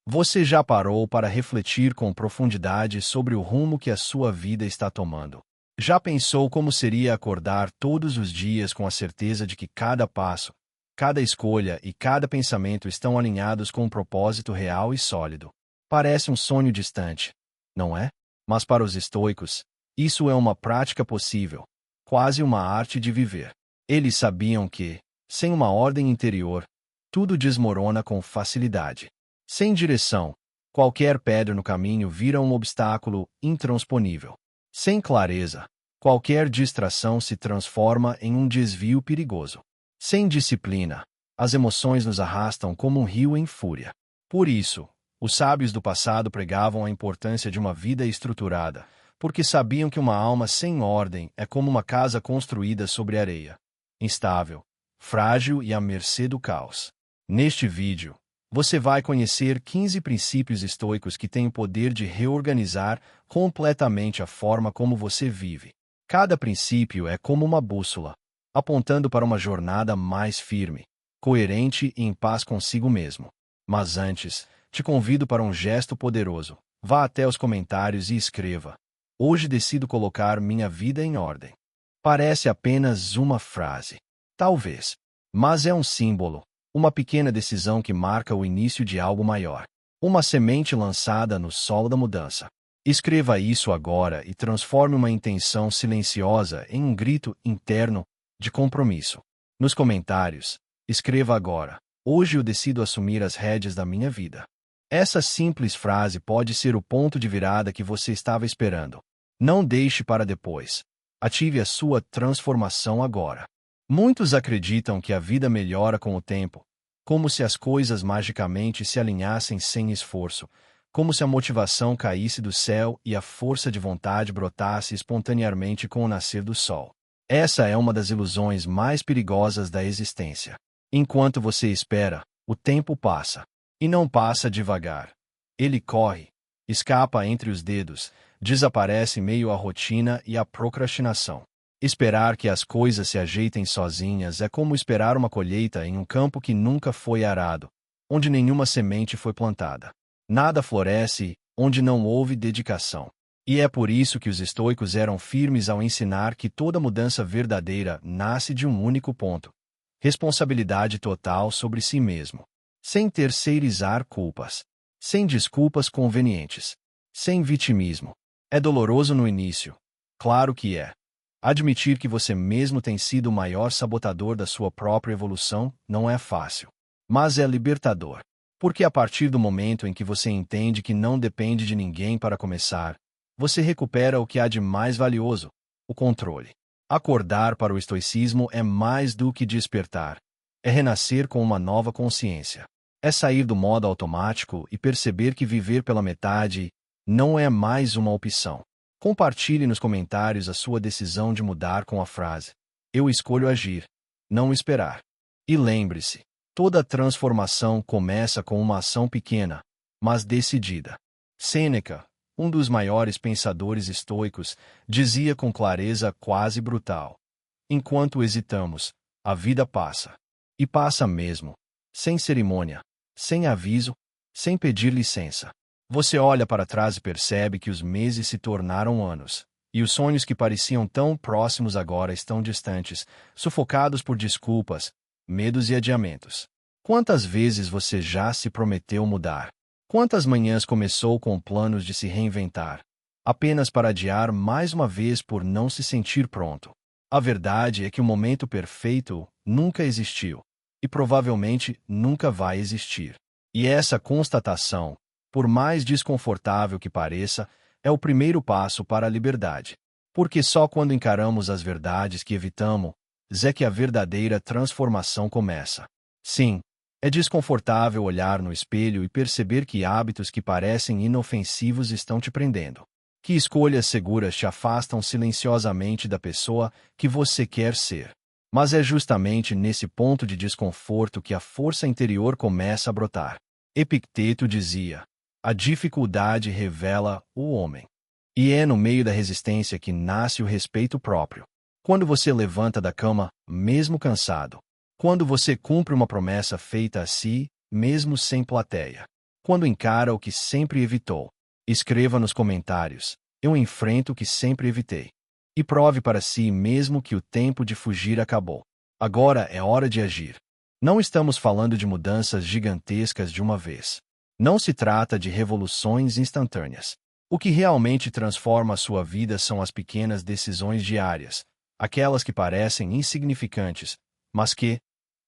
Você já parou para refletir com profundidade sobre o rumo que a sua vida está tomando? Já pensou como seria acordar todos os dias com a certeza de que cada passo, cada escolha e cada pensamento estão alinhados com um propósito real e sólido? Parece um sonho distante, não é? Mas para os estoicos, isso é uma prática possível, quase uma arte de viver. Eles sabiam que, sem uma ordem interior, tudo desmorona com facilidade. Sem direção, qualquer pedra no caminho vira um obstáculo intransponível. Sem clareza, qualquer distração se transforma em um desvio perigoso. Sem disciplina, as emoções nos arrastam como um rio em fúria. Por isso, os sábios do passado pregavam a importância de uma vida estruturada, porque sabiam que uma alma sem ordem é como uma casa construída sobre areia, instável, frágil e à mercê do caos. Neste vídeo, você vai conhecer 15 princípios estoicos que têm o poder de reorganizar completamente a forma como você vive. Cada princípio é como uma bússola, apontando para uma jornada mais firme, coerente e em paz consigo mesmo. Mas antes, te convido para um gesto poderoso. Vá até os comentários e escreva: "Hoje decido colocar minha vida em ordem." Parece apenas uma frase. Talvez. Mas é um símbolo, uma pequena decisão que marca o início de algo maior. Uma semente lançada no solo da mudança. Escreva isso agora e transforme uma intenção silenciosa em um grito interno de compromisso. Nos comentários, escreva agora: "Hoje eu decido assumir as rédeas da minha vida." Essa simples frase pode ser o ponto de virada que você estava esperando. Não deixe para depois. Ative a sua transformação agora. Muitos acreditam que a vida melhora com o tempo, como se as coisas magicamente se alinhassem sem esforço, como se a motivação caísse do céu e a força de vontade brotasse espontaneamente com o nascer do sol. Essa é uma das ilusões mais perigosas da existência. Enquanto você espera, o tempo passa. E não passa devagar. Ele corre, escapa entre os dedos, desaparece em meio à rotina e à procrastinação. Esperar que as coisas se ajeitem sozinhas é como esperar uma colheita em um campo que nunca foi arado, onde nenhuma semente foi plantada. Nada floresce onde não houve dedicação. E é por isso que os estoicos eram firmes ao ensinar que toda mudança verdadeira nasce de um único ponto: responsabilidade total sobre si mesmo. Sem terceirizar culpas. Sem desculpas convenientes. Sem vitimismo. É doloroso no início. Claro que é. Admitir que você mesmo tem sido o maior sabotador da sua própria evolução não é fácil. Mas é libertador. Porque a partir do momento em que você entende que não depende de ninguém para começar, você recupera o que há de mais valioso: o controle. Acordar para o estoicismo é mais do que despertar. É renascer com uma nova consciência. É sair do modo automático e perceber que viver pela metade não é mais uma opção. Compartilhe nos comentários a sua decisão de mudar com a frase: "Eu escolho agir, não esperar." E lembre-se, toda transformação começa com uma ação pequena, mas decidida. Sêneca, um dos maiores pensadores estoicos, dizia com clareza quase brutal: "Enquanto hesitamos, a vida passa." E passa mesmo. Sem cerimônia. Sem aviso, sem pedir licença. Você olha para trás e percebe que os meses se tornaram anos, e os sonhos que pareciam tão próximos agora estão distantes, sufocados por desculpas, medos e adiamentos. Quantas vezes você já se prometeu mudar? Quantas manhãs começou com planos de se reinventar, apenas para adiar mais uma vez por não se sentir pronto? A verdade é que o momento perfeito nunca existiu. E provavelmente nunca vai existir. E essa constatação, por mais desconfortável que pareça, é o primeiro passo para a liberdade. Porque só quando encaramos as verdades que evitamos é que a verdadeira transformação começa. Sim, é desconfortável olhar no espelho e perceber que hábitos que parecem inofensivos estão te prendendo. Que escolhas seguras te afastam silenciosamente da pessoa que você quer ser. Mas é justamente nesse ponto de desconforto que a força interior começa a brotar. Epicteto dizia: "A dificuldade revela o homem." E é no meio da resistência que nasce o respeito próprio. Quando você levanta da cama, mesmo cansado. Quando você cumpre uma promessa feita a si, mesmo sem plateia. Quando encara o que sempre evitou, escreva nos comentários: eu enfrento o que sempre evitei. E prove para si mesmo que o tempo de fugir acabou. Agora é hora de agir. Não estamos falando de mudanças gigantescas de uma vez. Não se trata de revoluções instantâneas. O que realmente transforma a sua vida são as pequenas decisões diárias, aquelas que parecem insignificantes, mas que,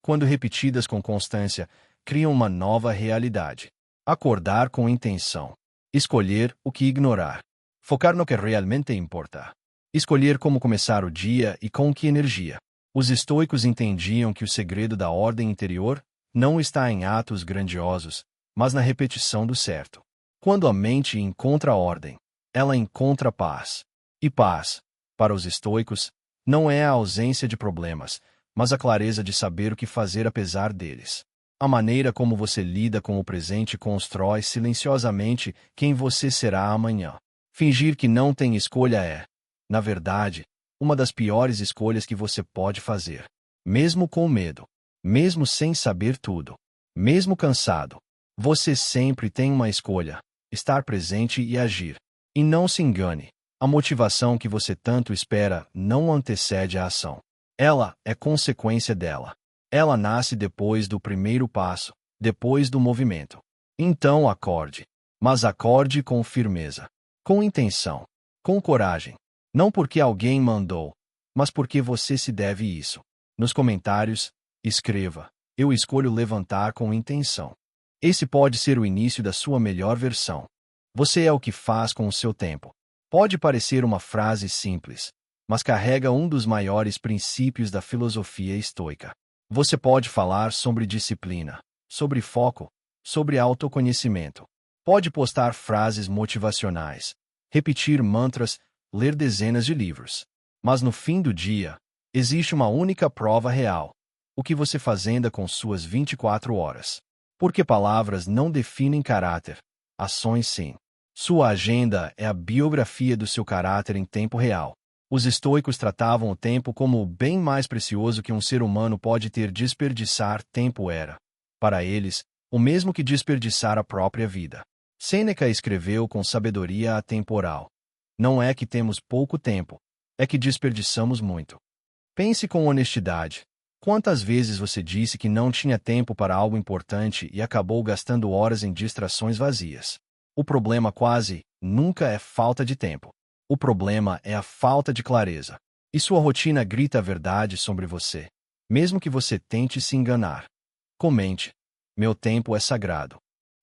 quando repetidas com constância, criam uma nova realidade. Acordar com intenção. Escolher o que ignorar. Focar no que realmente importa. Escolher como começar o dia e com que energia. Os estoicos entendiam que o segredo da ordem interior não está em atos grandiosos, mas na repetição do certo. Quando a mente encontra ordem, ela encontra paz. E paz, para os estoicos, não é a ausência de problemas, mas a clareza de saber o que fazer apesar deles. A maneira como você lida com o presente constrói silenciosamente quem você será amanhã. Fingir que não tem escolha é, na verdade, uma das piores escolhas que você pode fazer. Mesmo com medo, mesmo sem saber tudo, mesmo cansado, você sempre tem uma escolha: estar presente e agir. E não se engane, a motivação que você tanto espera não antecede a ação. Ela é consequência dela. Ela nasce depois do primeiro passo, depois do movimento. Então acorde. Mas acorde com firmeza, com intenção, com coragem. Não porque alguém mandou, mas porque você se deve isso. Nos comentários, escreva: eu escolho levantar com intenção. Esse pode ser o início da sua melhor versão. Você é o que faz com o seu tempo. Pode parecer uma frase simples, mas carrega um dos maiores princípios da filosofia estoica. Você pode falar sobre disciplina, sobre foco, sobre autoconhecimento. Pode postar frases motivacionais, repetir mantras, ler dezenas de livros. Mas no fim do dia, existe uma única prova real: o que você fazenda com suas 24 horas. Porque palavras não definem caráter, ações sim. Sua agenda é a biografia do seu caráter em tempo real. Os estoicos tratavam o tempo como o bem mais precioso que um ser humano pode ter. Desperdiçar tempo era, para eles, o mesmo que desperdiçar a própria vida. Sêneca escreveu com sabedoria atemporal: não é que temos pouco tempo, é que desperdiçamos muito. Pense com honestidade. Quantas vezes você disse que não tinha tempo para algo importante e acabou gastando horas em distrações vazias? O problema quase nunca é falta de tempo. O problema é a falta de clareza. E sua rotina grita a verdade sobre você, mesmo que você tente se enganar. Comente: meu tempo é sagrado.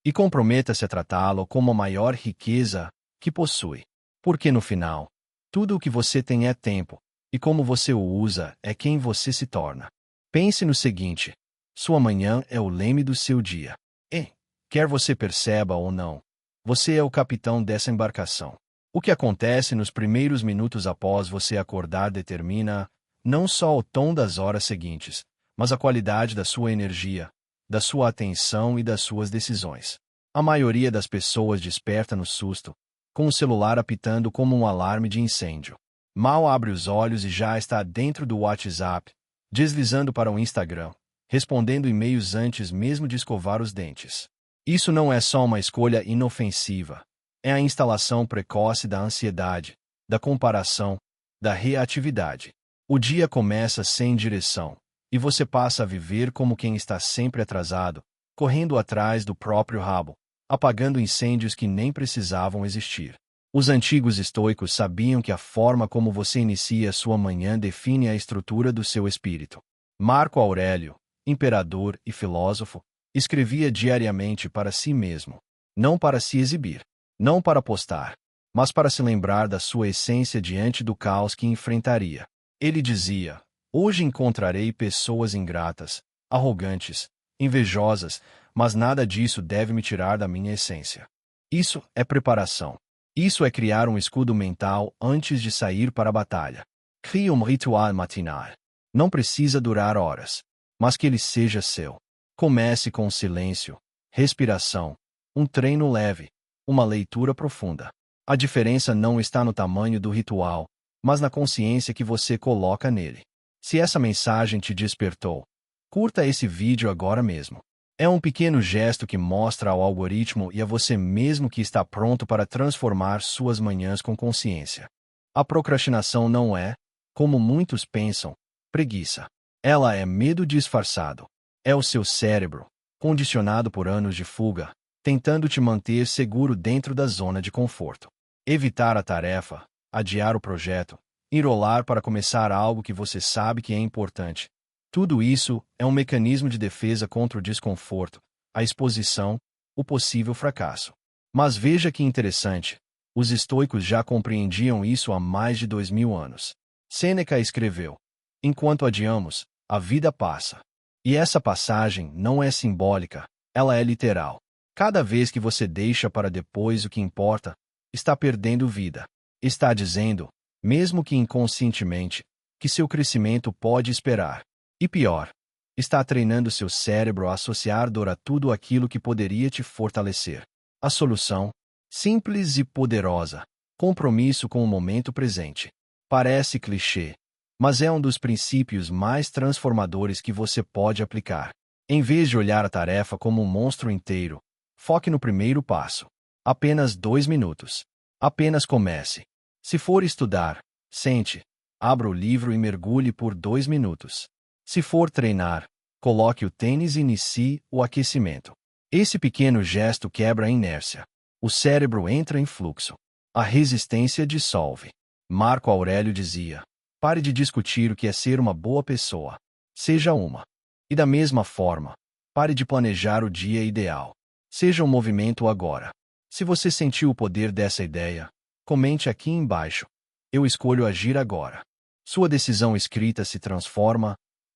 E comprometa-se a tratá-lo como a maior riqueza que possui. Porque no final, tudo o que você tem é tempo, e como você o usa é quem você se torna. Pense no seguinte: sua manhã é o leme do seu dia. E, quer você perceba ou não, você é o capitão dessa embarcação. O que acontece nos primeiros minutos após você acordar determina não só o tom das horas seguintes, mas a qualidade da sua energia, da sua atenção e das suas decisões. A maioria das pessoas desperta no susto, com o celular apitando como um alarme de incêndio. Mal abre os olhos e já está dentro do WhatsApp, deslizando para o Instagram, respondendo e-mails antes mesmo de escovar os dentes. Isso não é só uma escolha inofensiva. É a instalação precoce da ansiedade, da comparação, da reatividade. O dia começa sem direção, e você passa a viver como quem está sempre atrasado, correndo atrás do próprio rabo, apagando incêndios que nem precisavam existir. Os antigos estoicos sabiam que a forma como você inicia sua manhã define a estrutura do seu espírito. Marco Aurélio, imperador e filósofo, escrevia diariamente para si mesmo, não para se exibir, não para postar, mas para se lembrar da sua essência diante do caos que enfrentaria. Ele dizia: hoje encontrarei pessoas ingratas, arrogantes, invejosas, mas nada disso deve me tirar da minha essência. Isso é preparação. Isso é criar um escudo mental antes de sair para a batalha. Crie um ritual matinal. Não precisa durar horas, mas que ele seja seu. Comece com silêncio, respiração, um treino leve, uma leitura profunda. A diferença não está no tamanho do ritual, mas na consciência que você coloca nele. Se essa mensagem te despertou, curta esse vídeo agora mesmo. É um pequeno gesto que mostra ao algoritmo e a você mesmo que está pronto para transformar suas manhãs com consciência. A procrastinação não é, como muitos pensam, preguiça. Ela é medo disfarçado. É o seu cérebro, condicionado por anos de fuga, tentando te manter seguro dentro da zona de conforto. Evitar a tarefa, adiar o projeto, enrolar para começar algo que você sabe que é importante. Tudo isso é um mecanismo de defesa contra o desconforto, a exposição, o possível fracasso. Mas veja que interessante, os estoicos já compreendiam isso há mais de 2000 anos. Sêneca escreveu: enquanto adiamos, a vida passa. E essa passagem não é simbólica, ela é literal. Cada vez que você deixa para depois o que importa, está perdendo vida. Está dizendo, mesmo que inconscientemente, que seu crescimento pode esperar. E pior, está treinando seu cérebro a associar dor a tudo aquilo que poderia te fortalecer. A solução, simples e poderosa, compromisso com o momento presente. Parece clichê, mas é um dos princípios mais transformadores que você pode aplicar. Em vez de olhar a tarefa como um monstro inteiro, foque no primeiro passo. Apenas 2 minutos. Apenas comece. Se for estudar, sente, abra o livro e mergulhe por 2 minutos. Se for treinar, coloque o tênis e inicie o aquecimento. Esse pequeno gesto quebra a inércia. O cérebro entra em fluxo. A resistência dissolve. Marco Aurélio dizia: pare de discutir o que é ser uma boa pessoa. Seja uma. E da mesma forma, pare de planejar o dia ideal. Seja um movimento agora. Se você sentiu o poder dessa ideia, comente aqui embaixo. Eu escolho agir agora. Sua decisão escrita se transforma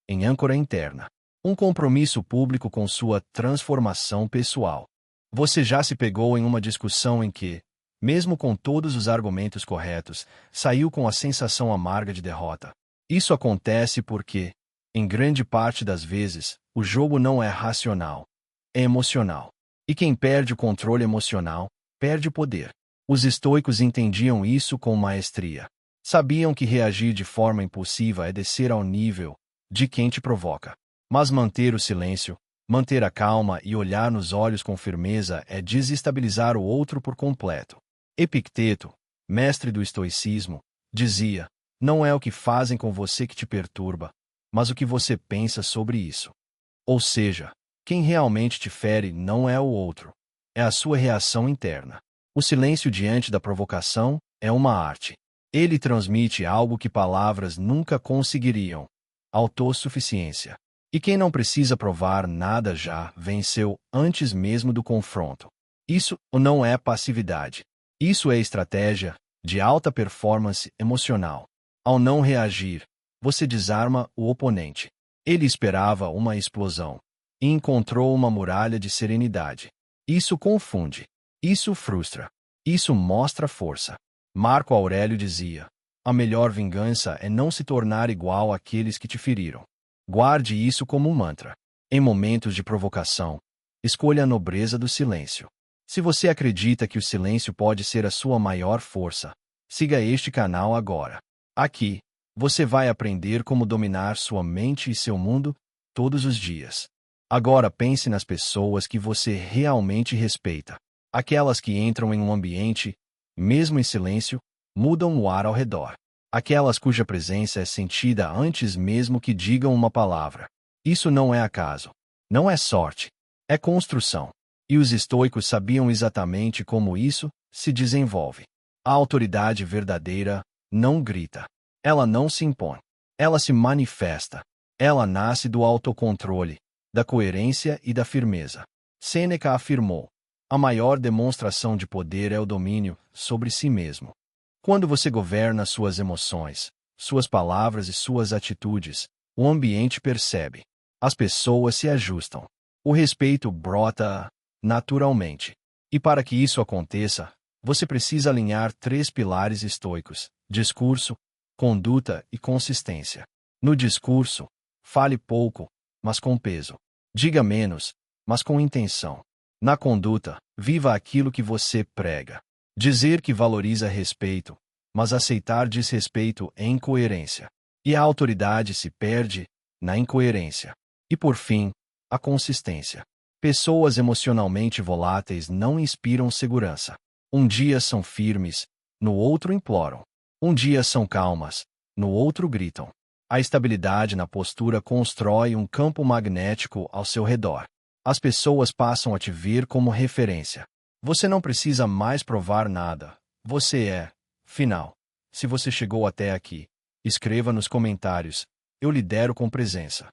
em âncora interna. Um compromisso público com sua transformação pessoal. Você já se pegou em uma discussão em que, mesmo com todos os argumentos corretos, saiu com a sensação amarga de derrota? Isso acontece porque, em grande parte das vezes, o jogo não é racional, é emocional. E quem perde o controle emocional, perde o poder. Os estoicos entendiam isso com maestria. Sabiam que reagir de forma impulsiva é descer ao nível de quem te provoca. Mas manter o silêncio, manter a calma e olhar nos olhos com firmeza é desestabilizar o outro por completo. Epicteto, mestre do estoicismo, dizia: não é o que fazem com você que te perturba, mas o que você pensa sobre isso. Ou seja, quem realmente te fere não é o outro, é a sua reação interna. O silêncio diante da provocação é uma arte. Ele transmite algo que palavras nunca conseguiriam: autossuficiência. E quem não precisa provar nada já venceu antes mesmo do confronto. Isso não é passividade. Isso é estratégia de alta performance emocional. Ao não reagir, você desarma o oponente. Ele esperava uma explosão e encontrou uma muralha de serenidade. Isso confunde. Isso frustra. Isso mostra força. Marco Aurélio dizia: a melhor vingança é não se tornar igual àqueles que te feriram. Guarde isso como um mantra. Em momentos de provocação, escolha a nobreza do silêncio. Se você acredita que o silêncio pode ser a sua maior força, siga este canal agora. Aqui, você vai aprender como dominar sua mente e seu mundo todos os dias. Agora pense nas pessoas que você realmente respeita. Aquelas que entram em um ambiente, mesmo em silêncio, mudam o ar ao redor. Aquelas cuja presença é sentida antes mesmo que digam uma palavra. Isso não é acaso. Não é sorte. É construção. E os estoicos sabiam exatamente como isso se desenvolve. A autoridade verdadeira não grita. Ela não se impõe. Ela se manifesta. Ela nasce do autocontrole, da coerência e da firmeza. Sêneca afirmou: a maior demonstração de poder é o domínio sobre si mesmo. Quando você governa suas emoções, suas palavras e suas atitudes, o ambiente percebe. As pessoas se ajustam. O respeito brota naturalmente. E para que isso aconteça, você precisa alinhar 3 pilares estoicos: discurso, conduta e consistência. No discurso, fale pouco, mas com peso. Diga menos, mas com intenção. Na conduta, viva aquilo que você prega. Dizer que valoriza respeito, mas aceitar desrespeito é incoerência. E a autoridade se perde na incoerência. E por fim, a consistência. Pessoas emocionalmente voláteis não inspiram segurança. Um dia são firmes, no outro imploram. Um dia são calmas, no outro gritam. A estabilidade na postura constrói um campo magnético ao seu redor. As pessoas passam a te ver como referência. Você não precisa mais provar nada. Você é. Final. Se você chegou até aqui, escreva nos comentários: eu lidero com presença.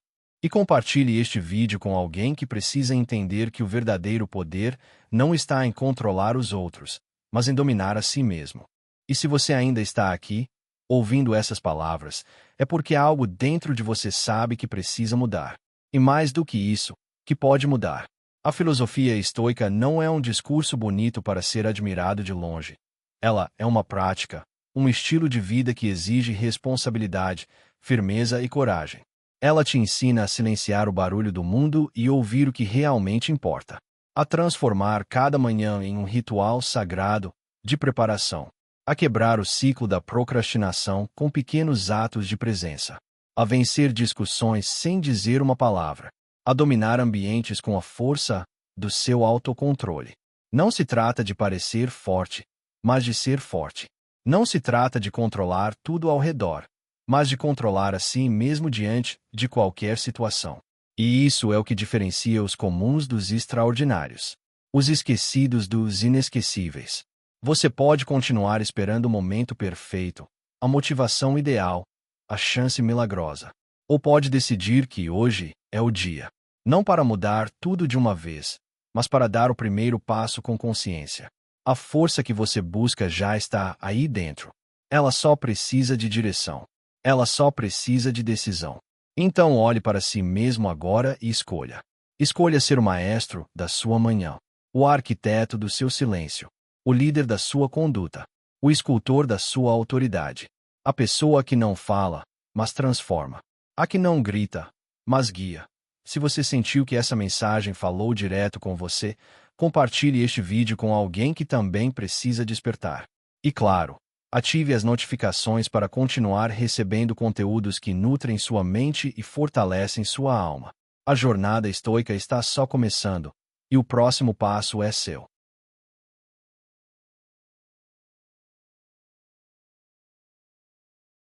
E compartilhe este vídeo com alguém que precisa entender que o verdadeiro poder não está em controlar os outros, mas em dominar a si mesmo. E se você ainda está aqui, ouvindo essas palavras, é porque algo dentro de você sabe que precisa mudar. E mais do que isso, que pode mudar. A filosofia estoica não é um discurso bonito para ser admirado de longe. Ela é uma prática, um estilo de vida que exige responsabilidade, firmeza e coragem. Ela te ensina a silenciar o barulho do mundo e ouvir o que realmente importa. A transformar cada manhã em um ritual sagrado de preparação. A quebrar o ciclo da procrastinação com pequenos atos de presença. A vencer discussões sem dizer uma palavra. A dominar ambientes com a força do seu autocontrole. Não se trata de parecer forte, mas de ser forte. Não se trata de controlar tudo ao redor, mas de controlar a si mesmo diante de qualquer situação. E isso é o que diferencia os comuns dos extraordinários. Os esquecidos dos inesquecíveis. Você pode continuar esperando o momento perfeito, a motivação ideal, a chance milagrosa. Ou pode decidir que hoje é o dia. Não para mudar tudo de uma vez, mas para dar o primeiro passo com consciência. A força que você busca já está aí dentro. Ela só precisa de direção. Ela só precisa de decisão. Então olhe para si mesmo agora e escolha. Escolha ser o maestro da sua manhã, o arquiteto do seu silêncio, o líder da sua conduta, o escultor da sua autoridade, a pessoa que não fala, mas transforma, a que não grita, mas guia. Se você sentiu que essa mensagem falou direto com você, compartilhe este vídeo com alguém que também precisa despertar. E claro, ative as notificações para continuar recebendo conteúdos que nutrem sua mente e fortalecem sua alma. A jornada estoica está só começando, e o próximo passo é seu.